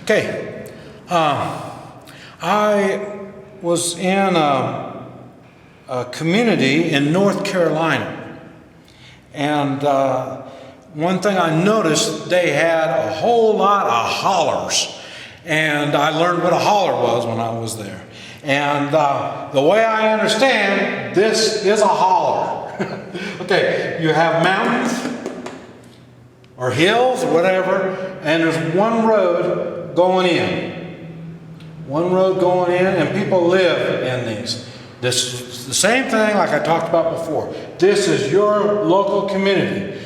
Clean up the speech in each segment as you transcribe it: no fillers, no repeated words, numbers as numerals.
Okay, I was in a community in North Carolina, and one thing I noticed, they had a whole lot of hollers, and I learned what a holler was when I was there. And the way I understand, this is a holler. Okay, you have mountains or hills or whatever, and there's one road going in. One road going in, and people live in these. This is the same thing like I talked about before. This is your local community.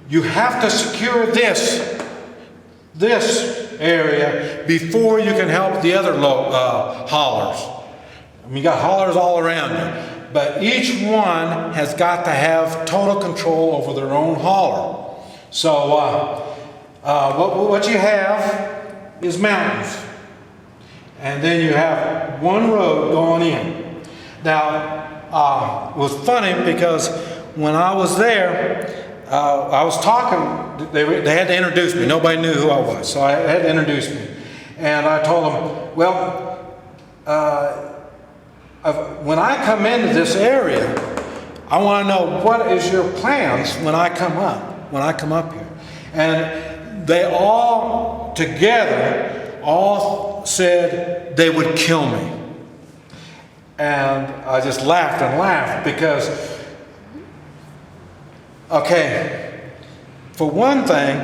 You have to secure this area before you can help the other hollers. I mean, you got hollers all around you, but each one has got to have total control over their own holler. So what you have is mountains, and then you have one road going in. Now, it was funny because when I was there, I was talking, they had to introduce me. Nobody knew who I was, so I had to introduce me. And I told them, well, when I come into this area, I want to know what is your plans when I come up here. And they all together said they would kill me. And I just laughed and laughed because, okay, for one thing,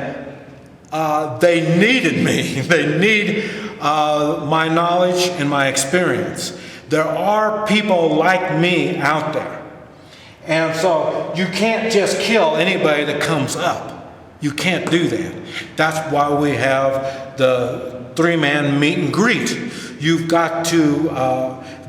they needed me. They need my knowledge and my experience. There are people like me out there. And so you can't just kill anybody that comes up. You can't do that. That's why we have the 3-man meet and greet. You've got to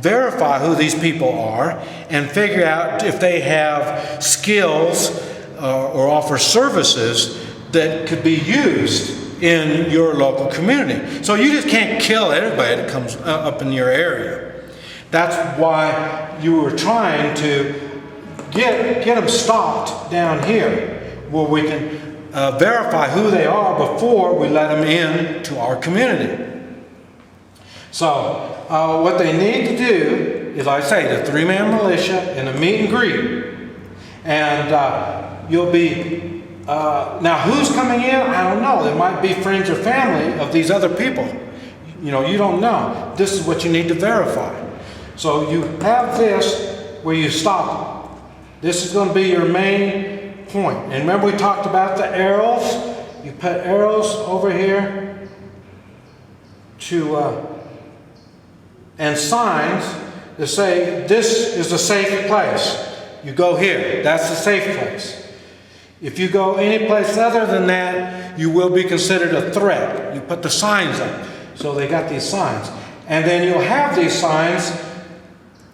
verify who these people are and figure out if they have skills or offer services that could be used in your local community. So you just can't kill everybody that comes up in your area. That's why you were trying to get them stopped down here where we can verify who they are before we let them in to our community. So what they need to do is, like I say, the 3-man militia and a meet and greet. And you'll be, now who's coming in? I don't know. There might be friends or family of these other people. You know, you don't know. This is what you need to verify. So you have this where you stop. This is going to be your main point. And remember we talked about the arrows? You put arrows over here and signs that say this is a safe place. You go here. That's the safe place. If you go any place other than that, you will be considered a threat. You put the signs up. So they got these signs. And then you'll have these signs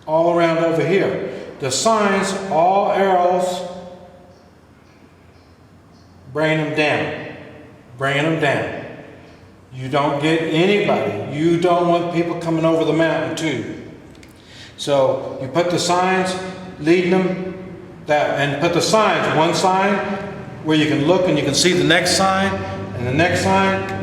all around over here. The signs, all arrows, bring them down. Bring them down. You don't get anybody. You don't want people coming over the mountain to you. So you put the signs, leading them that, and put the signs, one sign where you can look and you can see the next sign, and the next sign.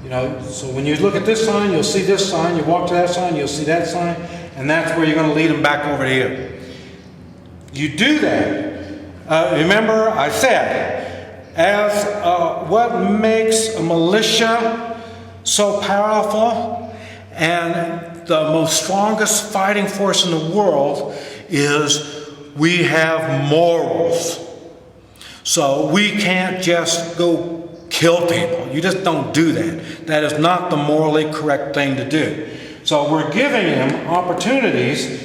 You know, so when you look at this sign, you'll see this sign. You walk to that sign, you'll see that sign, and that's where you're going to lead them back over here. You do that. Remember, I said, as what makes a militia so powerful and the most strongest fighting force in the world is we have morals. So we can't just go kill people. You just don't do that. That is not the morally correct thing to do. So we're giving them opportunities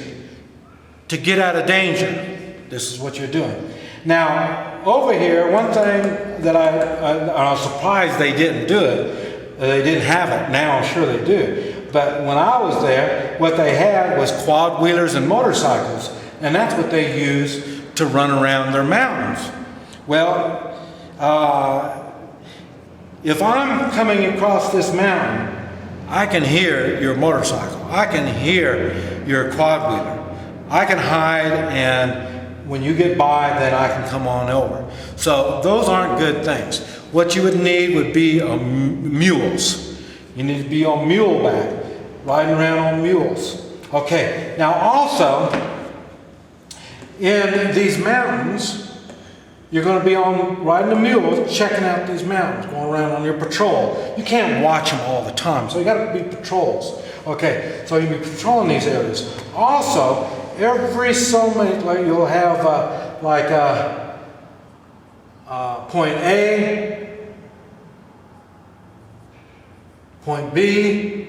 to get out of danger. This is what you're doing. Now, over here, one thing that I was surprised they didn't do it. They didn't have it. Now I'm sure they do. But when I was there, what they had was quad wheelers and motorcycles. And that's what they use to run around their mountains. Well, if I'm coming across this mountain, I can hear your motorcycle. I can hear your quad wheeler. I can hide, and when you get by, then I can come on over. So those aren't good things. What you would need would be mules. You need to be on mule back, riding around on mules. Okay, now also, in these mountains, you're going to be riding a mule, checking out these mountains, going around on your patrol. You can't watch them all the time, so you got to be patrols. Okay, so you'll be patrolling these areas. Also, every so many, like you'll have point A, point B,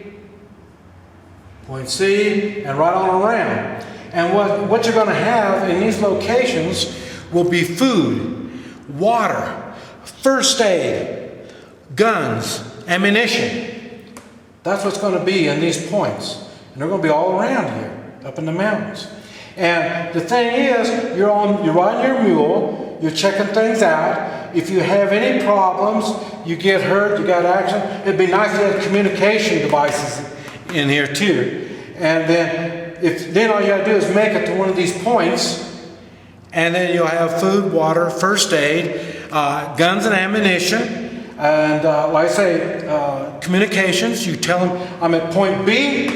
point C, and right on around. And what you're going to have in these locations will be food, water, first aid, guns, ammunition. That's what's going to be in these points. And they're going to be all around here, up in the mountains. And the thing is, you're riding your mule, you're checking things out. If you have any problems, you get hurt, you got accident, it'd be nice to have communication devices in here too. And then all you got to do is make it to one of these points, and then you'll have food, water, first aid, guns and ammunition, and like I say, communications. You tell them, I'm at point B,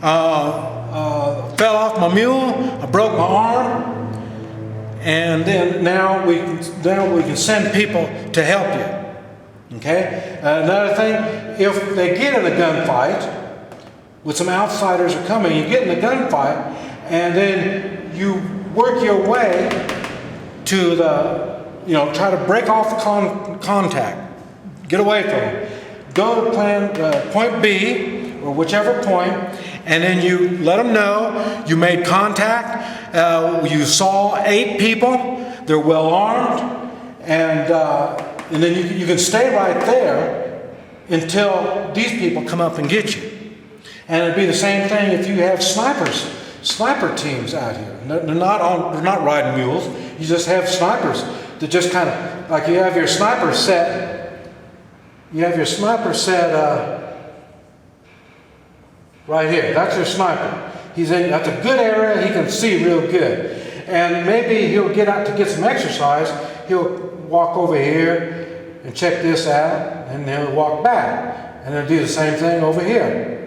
fell off my mule, I broke my arm, and then now we can send people to help you. Okay? Another thing, if they get in a gunfight, with some outsiders are coming, you get in a gunfight, and then you work your way to try to break off the contact. Get away from it. Go to point B, or whichever point, and then you let them know you made contact, you saw 8 people, they're well armed, and then you can stay right there until these people come up and get you. And it'd be the same thing if you have sniper teams out here. They're not riding mules. You just have snipers that just kind of, like you have your sniper set. You have your sniper set right here. That's your sniper. That's a good area. He can see real good. And maybe he'll get out to get some exercise. He'll walk over here and check this out, and then he'll walk back. And he'll do the same thing over here.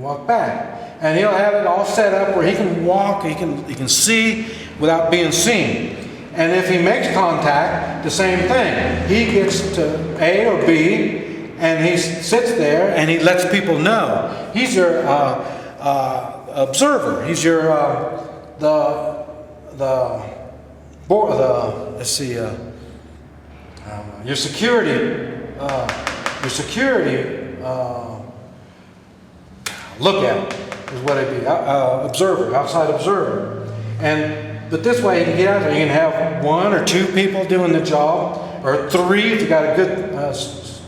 Walk back, and he'll have it all set up where he can walk, he can see without being seen. And if he makes contact, the same thing. He gets to A or B, and he sits there and he lets people know. He's your observer. He's your your security. Look at it is what it'd be. Observer, outside observer. But this way you can get out there. You can have 1 or 2 people doing the job, or 3 if you got a good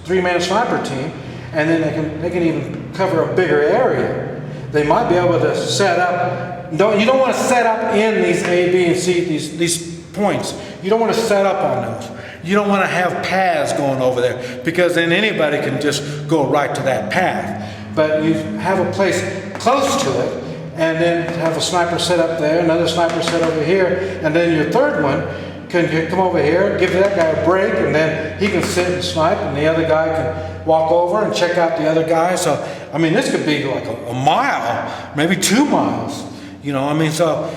3-man sniper team, and then they can even cover a bigger area. They might be able to set up. You don't want to set up in these A, B, and C, these points. You don't want to set up on those. You don't want to have paths going over there, because then anybody can just go right to that path. But you have a place close to it, and then have a sniper set up there, another sniper set over here, and then your third one can come over here, give that guy a break, and then he can sit and snipe, and the other guy can walk over and check out the other guy. So, I mean, this could be like a mile, maybe 2 miles. So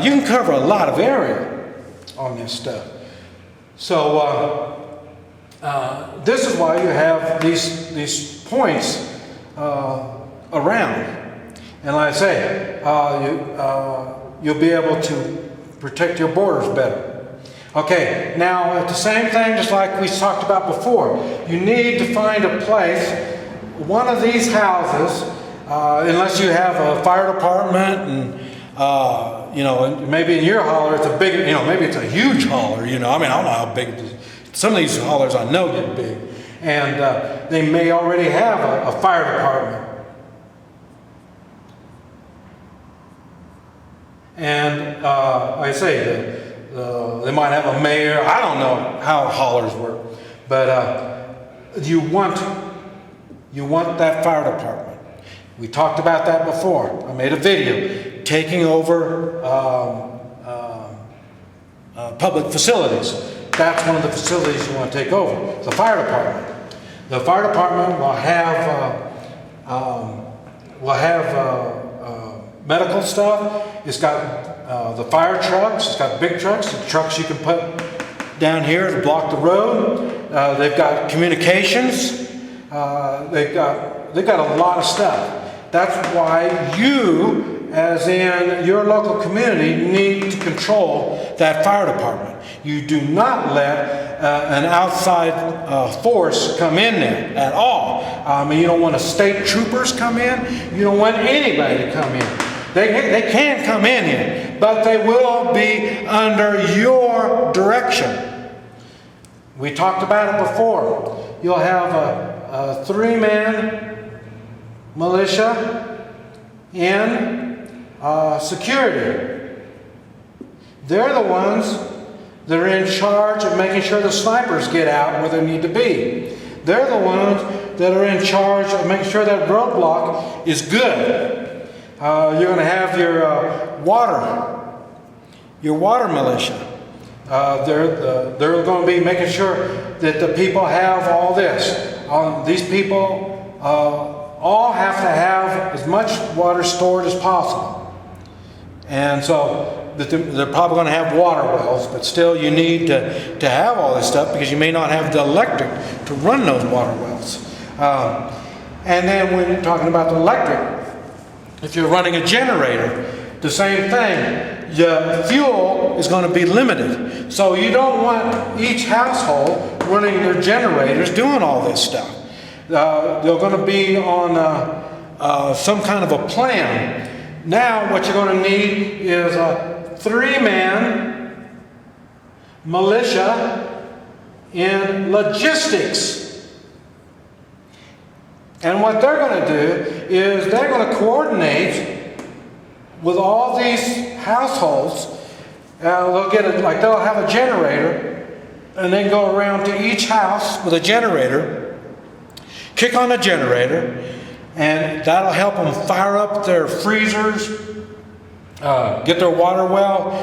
you can cover a lot of area on this stuff. So this is why you have these points around, and like I say, you'll be able to protect your borders better. Okay, now at the same thing, just like we talked about before, you need to find a place, one of these houses, unless you have a fire department, and maybe in your holler it's a big, maybe it's a huge holler. I don't know how big it is. Some of these hollers I know get big. And they may already have a fire department. And like I say, they might have a mayor. I don't know how haulers work, but you want that fire department. We talked about that before. I made a video taking over public facilities. That's one of the facilities you want to take over. The fire department. The fire department will have medical stuff. It's got the fire trucks. It's got big trucks. The trucks you can put down here to block the road. They've got communications. They've got a lot of stuff. That's why you, as in your local community, need to control that fire department. You do not let an outside force come in there at all. You don't want state troopers come in. You don't want anybody to come in. They can come in here, but they will be under your direction. We talked about it before. You'll have a 3-man militia in security. They're the ones that are in charge of making sure the snipers get out where they need to be. They're the ones that are in charge of making sure that roadblock is good. You're going to have your water militia. They're going to be making sure that the people have all this. These people all have to have as much water stored as possible. And so they're probably going to have water wells, but still you need to have all this stuff because you may not have the electric to run those water wells. And then when you're talking about the electric, if you're running a generator, the same thing. Your fuel is going to be limited. So you don't want each household running their generators doing all this stuff. They're going to be on some kind of a plan. Now what you're going to need is a 3-man militia in logistics. And what they're going to do is they're going to coordinate with all these households. They'll have a generator, and then go around to each house with a generator, kick on the generator, and that'll help them fire up their freezers, get their water well,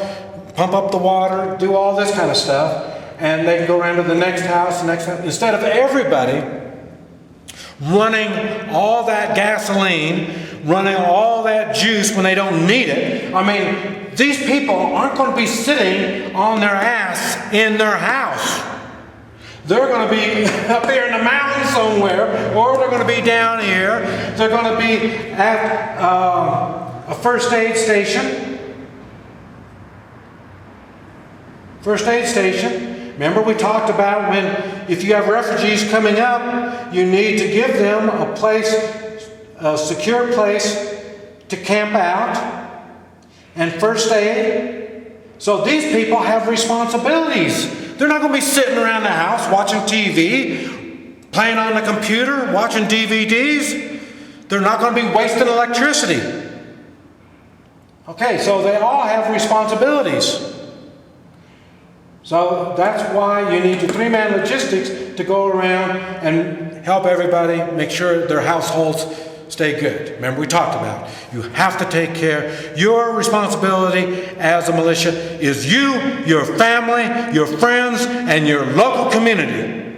pump up the water, do all this kind of stuff, and they can go around to the next house, instead of everybody running all that gasoline, running all that juice when they don't need it. I mean, these people aren't going to be sitting on their ass in their house. They're going to be up here in the mountains somewhere, or they're going to be down here. They're going to be at a first aid station. First aid station. Remember we talked about if you have refugees coming up, you need to give them a place, a secure place to camp out, and first aid. So these people have responsibilities. They're not going to be sitting around the house watching TV, playing on the computer, watching DVDs. They're not going to be wasting electricity. Okay, so they all have responsibilities. So that's why you need the 3-man logistics to go around and help everybody make sure their households stay good. Remember we talked about it. You have to take care. Your responsibility as a militia is you, your family, your friends, and your local community.